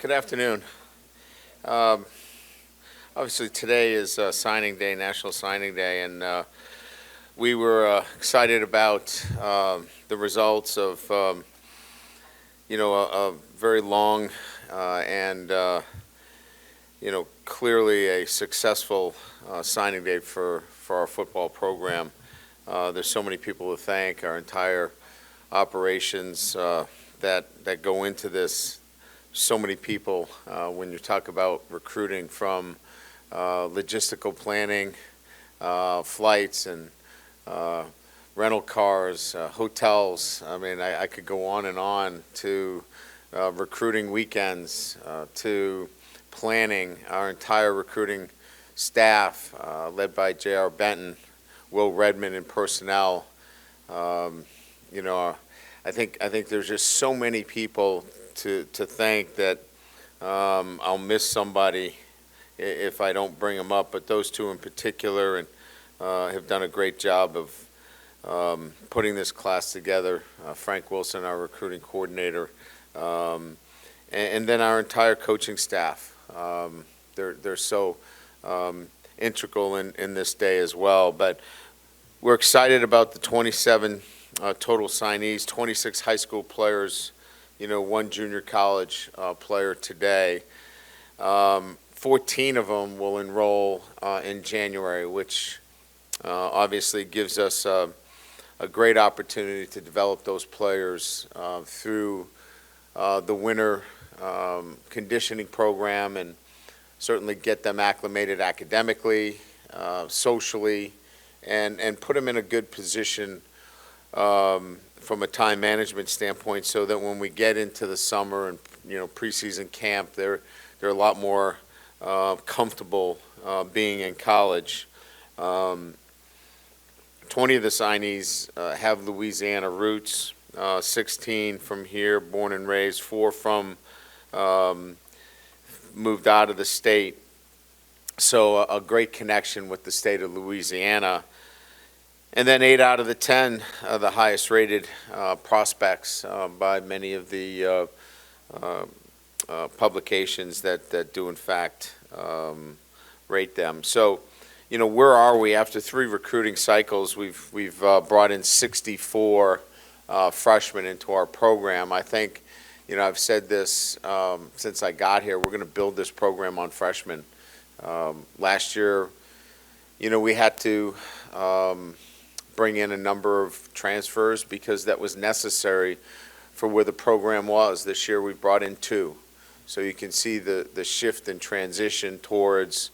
Good afternoon. Um, Obviously, today is signing day, National Signing Day, and we were excited about the results of, a very long and, clearly a successful signing day for our football program. There's so many people to thank, our entire operations that go into this. So many people when you talk about recruiting, from logistical planning, flights and rental cars, hotels. I mean, I could go on and on, to recruiting weekends, to planning. Our entire recruiting staff, led by J.R. Benton, Will Redmond in personnel. I think there's just so many people to thank that I'll miss somebody if I don't bring them up, but those two in particular and have done a great job of putting this class together. Frank Wilson, our recruiting coordinator, and then our entire coaching staff. They're so integral in this day as well. But we're excited about the 27 total signees, 26 high school players, one junior college player today. 14 of them will enroll in January, which obviously gives us a great opportunity to develop those players through the winter conditioning program, and certainly get them acclimated academically, socially, and put them in a good position from a time management standpoint, so that when we get into the summer and preseason camp, they're a lot more comfortable being in college. 20 of the signees have Louisiana roots. 16 from here, born and raised. 4 from moved out of the state. So a great connection with the state of Louisiana. And then 8 out of the 10, the highest rated prospects by many of the publications that do in fact rate them. So, where are we after 3 recruiting cycles? We've brought in 64 freshmen into our program. I think, I've said this since I got here. We're going to build this program on freshmen. Last year, we had to bring in a number of transfers because that was necessary for where the program was. This year we brought in 2. So you can see the shift and transition towards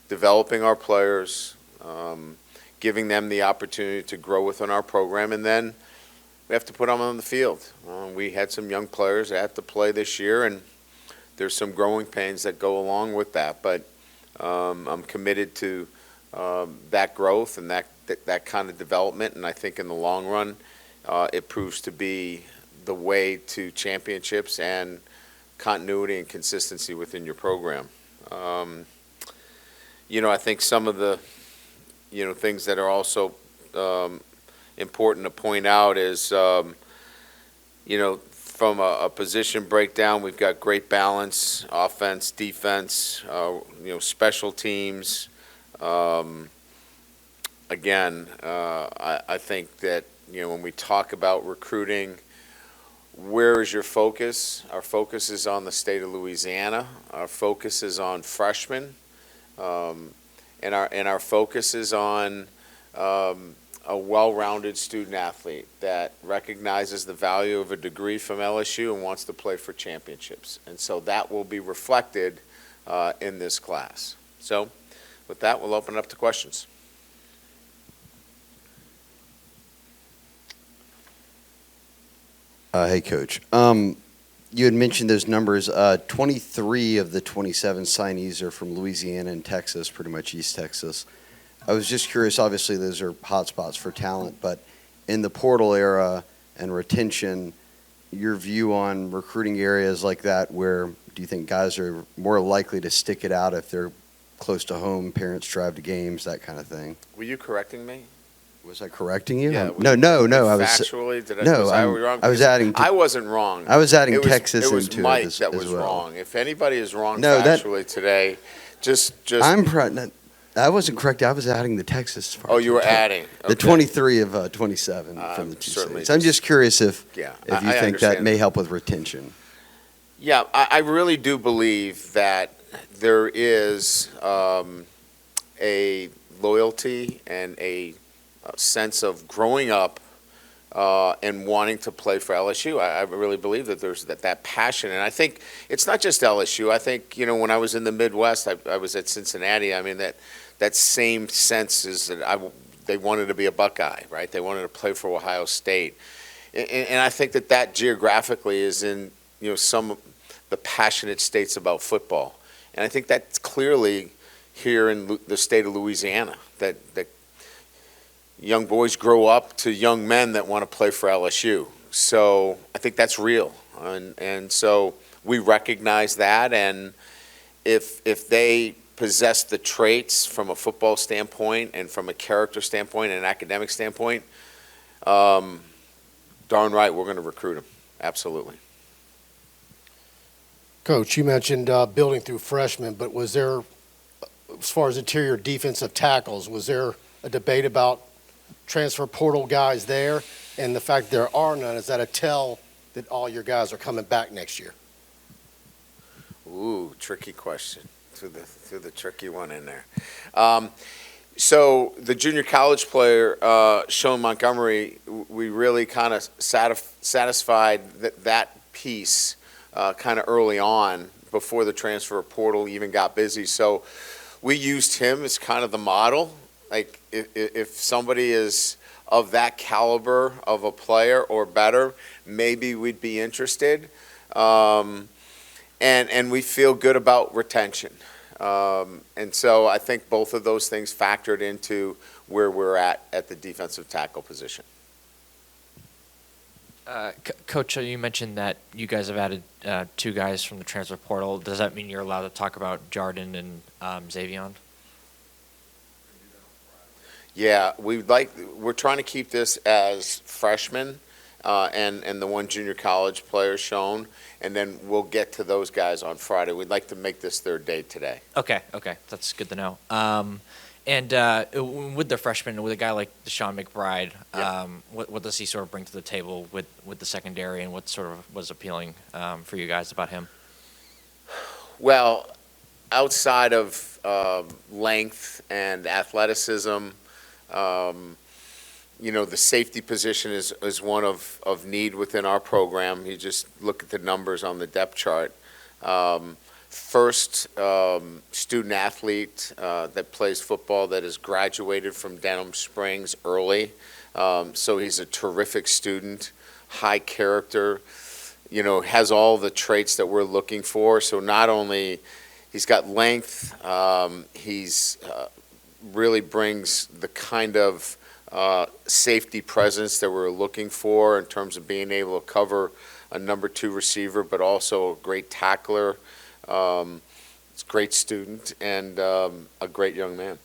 developing our players, giving them the opportunity to grow within our program, and then we have to put them on the field. We had some young players that had to play this year, and there's some growing pains that go along with that. But I'm committed to that growth and that kind of development, and I think in the long run it proves to be the way to championships and continuity and consistency within your program. I think some of the things that are also important to point out is from a position breakdown, we've got great balance: offense, defense, special teams. Again, I think that when we talk about recruiting, where is your focus? Our focus is on the state of Louisiana. Our focus is on freshmen, and our focus is on a well-rounded student athlete that recognizes the value of a degree from LSU and wants to play for championships. And so that will be reflected in this class. So with that, we'll open it up to questions. Hey, Coach. You had mentioned those numbers. 23 of the 27 signees are from Louisiana and Texas, pretty much East Texas. I was just curious, obviously those are hotspots for talent, but in the portal era and retention, your view on recruiting areas like that, where do you think guys are more likely to stick it out if they're close to home, parents drive to games, that kind of thing? Were you correcting me? Was I correcting you? Yeah, No. I was factually, no. was I wrong? I was adding. I wasn't wrong. I was adding It was, Texas it was into Mike it that as was well. wrong. If anybody is wrong No, factually today, just. I wasn't correct. I was adding the Texas part. Oh, you were adding. The Okay. 23 of 27 from the two certainly states. I'm just curious if Yeah, you I think that understand. may help with retention. Yeah, I really do believe that there is a loyalty and a sense of growing up and wanting to play for LSU. I really believe that there's that passion. And I think it's not just LSU. I think, when I was in the Midwest, I was at Cincinnati. I mean, that same sense is that they wanted to be a Buckeye, right? They wanted to play for Ohio State. And I think that geographically is in, some of the passionate states about football. And I think that's clearly here in the state of Louisiana, that young boys grow up to young men that want to play for LSU. So I think that's real. And so we recognize that. And if they possess the traits from a football standpoint and from a character standpoint and an academic standpoint, darn right, we're going to recruit them. Absolutely. Coach, you mentioned building through freshmen, but was there, as far as interior defensive tackles, was there a debate about transfer portal guys there? And the fact there are none, is that a tell that all your guys are coming back next year? Ooh, tricky question. Threw the tricky one in there. So the junior college player, Sean Montgomery, we really kind of satisfied that piece kind of early on before the transfer portal even got busy. So we used him as kind of the model. Like if somebody is of that caliber of a player or better, maybe we'd be interested. And we feel good about retention. And so I think both of those things factored into where we're at the defensive tackle position. Coach, you mentioned that you guys have added 2 guys from the transfer portal. Does that mean you're allowed to talk about Jardin and Xavion? Yeah, we're trying to keep this as freshmen and the one junior college player shown, and then we'll get to those guys on Friday. We'd like to make this their day today. Okay, that's good to know. And with the freshman, with a guy like Deshaun McBride, what does he sort of bring to the table with the secondary, and what sort of was appealing for you guys about him? Well, outside of length and athleticism, the safety position is one of need within our program. You just look at the numbers on the depth chart. First student athlete that plays football that has graduated from Denham Springs early. So he's a terrific student, high character, has all the traits that we're looking for. So not only he's got length, he's really brings the kind of safety presence that we're looking for in terms of being able to cover a number 2 receiver, but also a great tackler. It's a great student and a great young man.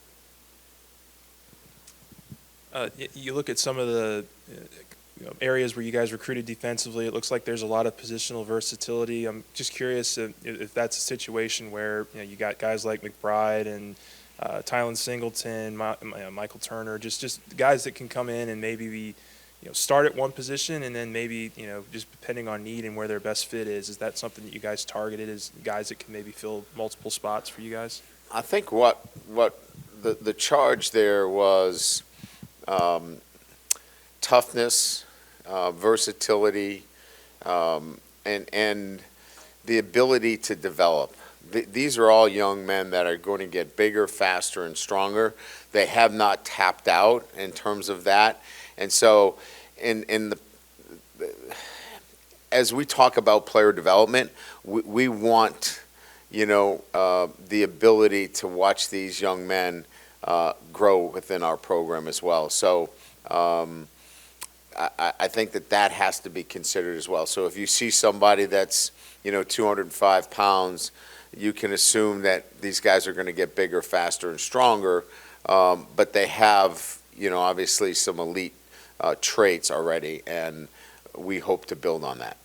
You look at some of the areas where you guys recruited defensively, it looks like there's a lot of positional versatility. I'm just curious if that's a situation where you got guys like McBride and Tylen Singleton, Michael Turner, just guys that can come in and maybe be, start at one position and then maybe, just depending on need and where their best fit is that something that you guys targeted as guys that can maybe fill multiple spots for you guys? I think what the charge there was toughness, versatility, and the ability to develop. These are all young men that are going to get bigger, faster, and stronger. They have not tapped out in terms of that. And so as we talk about player development, we want, the ability to watch these young men grow within our program as well. So I think that has to be considered as well. So if you see somebody that's, 205 pounds, you can assume that these guys are going to get bigger, faster, and stronger, but they have obviously some elite traits already, and we hope to build on that.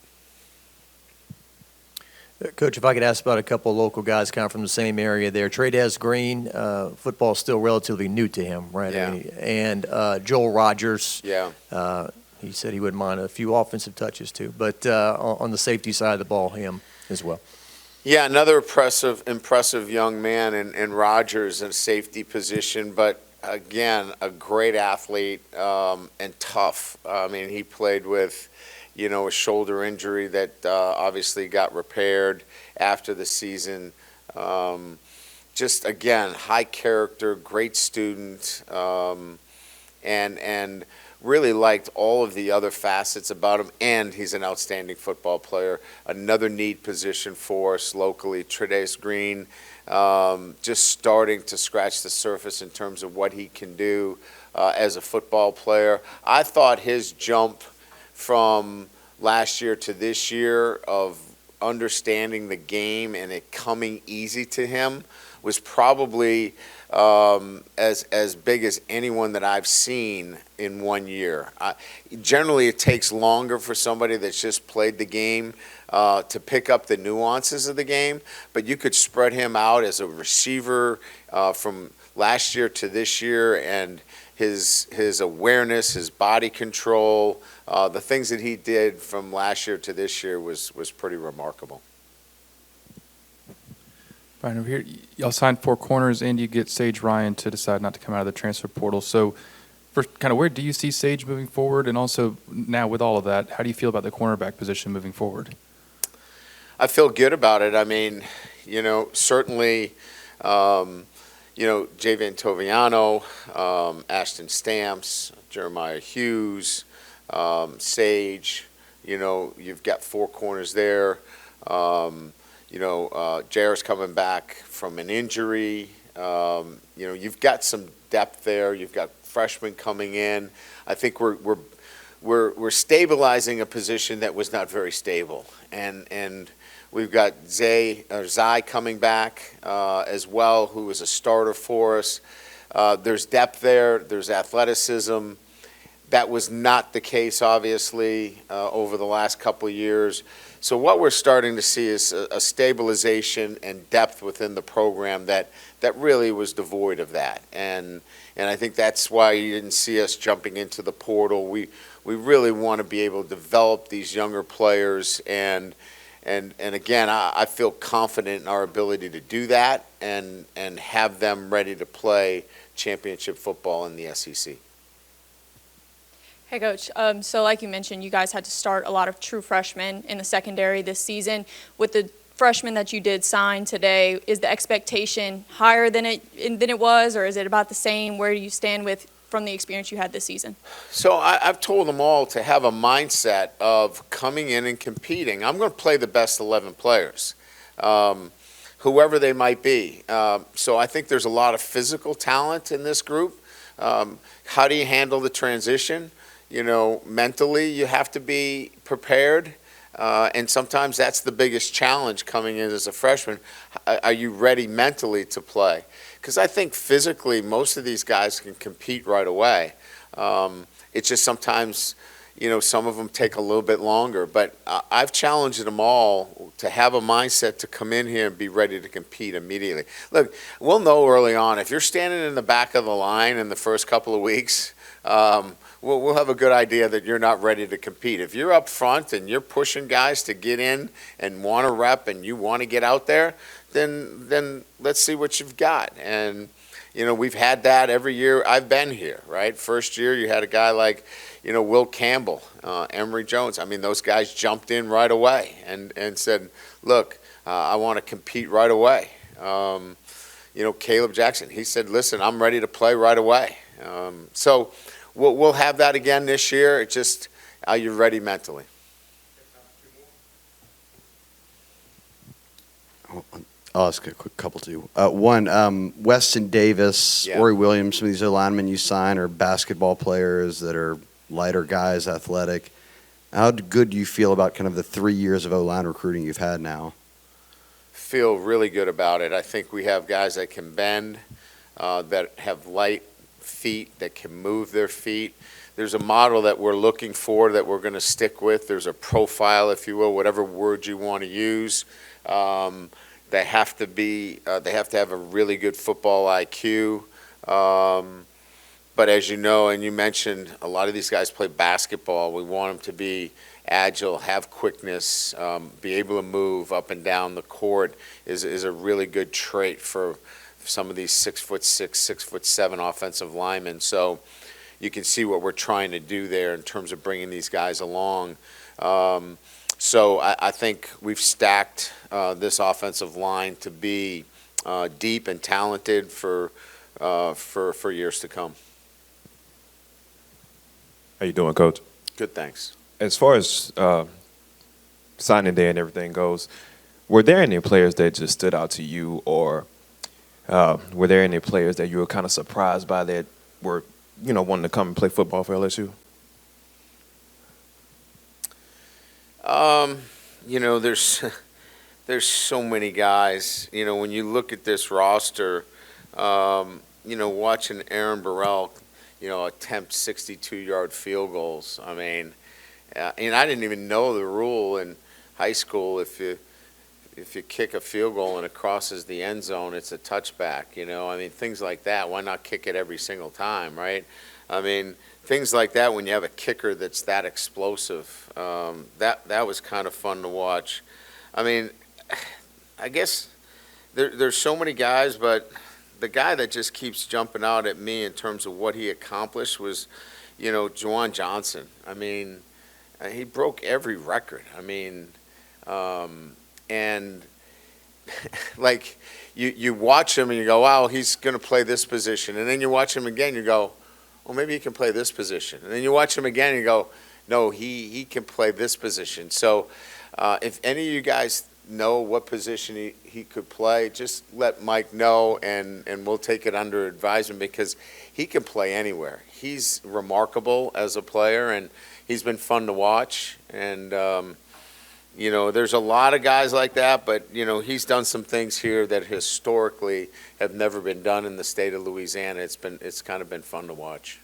Coach, if I could ask about a couple of local guys kind of from the same area there. Trey'Dez Green, football is still relatively new to him, right? Yeah. And Joel Rogers. Yeah. He said he wouldn't mind a few offensive touches too, but on the safety side of the ball, him as well. Yeah, another impressive young man in Rogers in safety position, but again, a great athlete and tough. I mean, he played with, a shoulder injury that obviously got repaired after the season. Just again, high character, great student, and really liked all of the other facets about him, and he's an outstanding football player. Another neat position for us locally, Trey'Dez Green, just starting to scratch the surface in terms of what he can do as a football player. I thought his jump from last year to this year of understanding the game and it coming easy to him was probably as big as anyone that I've seen in 1 year. Generally, it takes longer for somebody that's just played the game to pick up the nuances of the game, but you could spread him out as a receiver from last year to this year, and his awareness, his body control, the things that he did from last year to this year was pretty remarkable. Brian, over here, y'all signed 4 corners, and you get Sage Ryan to decide not to come out of the transfer portal. So, first, kind of where do you see Sage moving forward? And also, now with all of that, how do you feel about the cornerback position moving forward? I feel good about it. I mean, certainly, Javian Toviano, Ashton Stamps, Jeremiah Hughes, Sage, you've got 4 corners there. Jair's coming back from an injury. You've got some depth there. You've got freshmen coming in. I think we're stabilizing a position that was not very stable, and we've got Zai coming back as well, who was a starter for us. There's depth there. There's athleticism. That was not the case, obviously, over the last couple of years. So what we're starting to see is a stabilization and depth within the program that really was devoid of that. And I think that's why you didn't see us jumping into the portal. We really want to be able to develop these younger players, and again, I feel confident in our ability to do that and have them ready to play championship football in the SEC. Hey, Coach. So like you mentioned, you guys had to start a lot of true freshmen in the secondary this season. With the freshmen that you did sign today, is the expectation higher than it was, or is it about the same? Where do you stand from the experience you had this season? So I've told them all to have a mindset of coming in and competing. I'm going to play the best 11 players, whoever they might be. So I think there's a lot of physical talent in this group. How do you handle the transition? Mentally, you have to be prepared, and sometimes that's the biggest challenge coming in as a freshman. Are you ready mentally to play? Because I think physically, most of these guys can compete right away. It's just sometimes, some of them take a little bit longer. But I've challenged them all to have a mindset to come in here and be ready to compete immediately. Look, we'll know early on. If you're standing in the back of the line in the first couple of weeks, we'll have a good idea that you're not ready to compete. If you're up front and you're pushing guys to get in and want to rep and you want to get out there, then let's see what you've got. And, we've had that every year I've been here, right? First year you had a guy like, Will Campbell, Emory Jones. I mean, those guys jumped in right away and said, look, I want to compete right away. Caleb Jackson, he said, listen, I'm ready to play right away. So we'll have that again this year. It's just, are you ready mentally? I'll ask a quick couple too. One, Weston Davis, Yeah. Ori Williams, some of these linemen you sign are basketball players that are lighter guys, athletic. How good do you feel about kind of the 3 years of O-line recruiting you've had now? Feel really good about it. I think we have guys that can bend, that have light feet, that can move their feet. There's a model that we're looking for that we're going to stick with. There's a profile, if you will, whatever word you want to use. They have to have a really good football IQ. But as you know, and you mentioned, a lot of these guys play basketball. We want them to be agile, have quickness, be able to move up and down the court is a really good trait for some of these 6'6", 6'7" offensive linemen. So you can see what we're trying to do there in terms of bringing these guys along. So I think we've stacked this offensive line to be deep and talented for years to come. How you doing, Coach? Good, thanks. As far as signing day and everything goes, were there any players that just stood out to you, or were there any players that you were kind of surprised by that were, wanting to come and play football for LSU? There's so many guys. When you look at this roster, watching Aaron Burrell, attempt 62-yard field goals. I mean, and I didn't even know the rule in high school. If you kick a field goal and it crosses the end zone, it's a touchback. I mean, things like that. Why not kick it every single time, right? I mean, things like that. When you have a kicker that's that explosive, that was kind of fun to watch. I mean, I guess there's so many guys, but the guy that just keeps jumping out at me in terms of what he accomplished was, Juwan Johnson. I mean, he broke every record. I mean, and like you watch him and you go, wow, he's going to play this position. And then you watch him again, you go, well, maybe he can play this position. And then you watch him again and you go, no, he can play this position. So if any of you guys know what position he could play, just let Mike know, and we'll take it under advisement, because he can play anywhere. He's remarkable as a player, and he's been fun to watch. And, there's a lot of guys like that, but, he's done some things here that historically have never been done in the state of Louisiana. It's kind of been fun to watch.